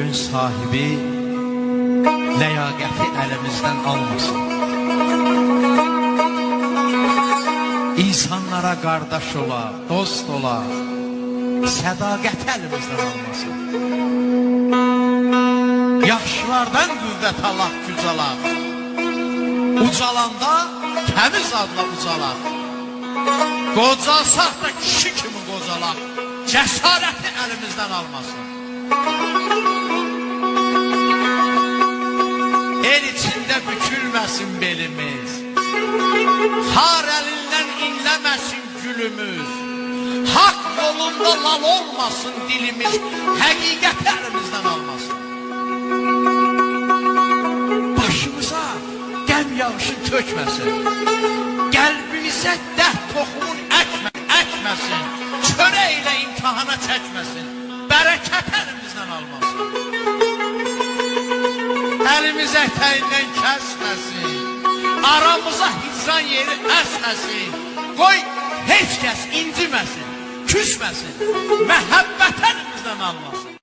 ömrün sahibi ləyaqəti əlimizdən almasın. İnsanlara qardaş ola, dost ola, sədaqəti əlimizdən almasın. Yaxşılardan qüvvət alaq, güc alaq. Ucalanda təmiz adla ucalaq. Qocalsaq da kişi kimi qocalaq. Cəsarəti əlimizdən almasın. El içində bükülməsin belimiz. Xar əlindən inləməsin gülümüz. Haqq yolunda lal olmasın dilimiz. Həqiqəti əlimizdən almasın. Başımıza qəm yağışın tökməsin. Qəlbimizə dərd toxumun əkməsin. Çörəklə imtihana çəkməsin. Bərəkət əlimizdən almasın. Əlimiz ətəyindən kəsməsin. Aramıza hicran yeri əsməsin. Qoy heç kəs inciməsin, küsməsin. Məhəbbət əlimizdən almasın.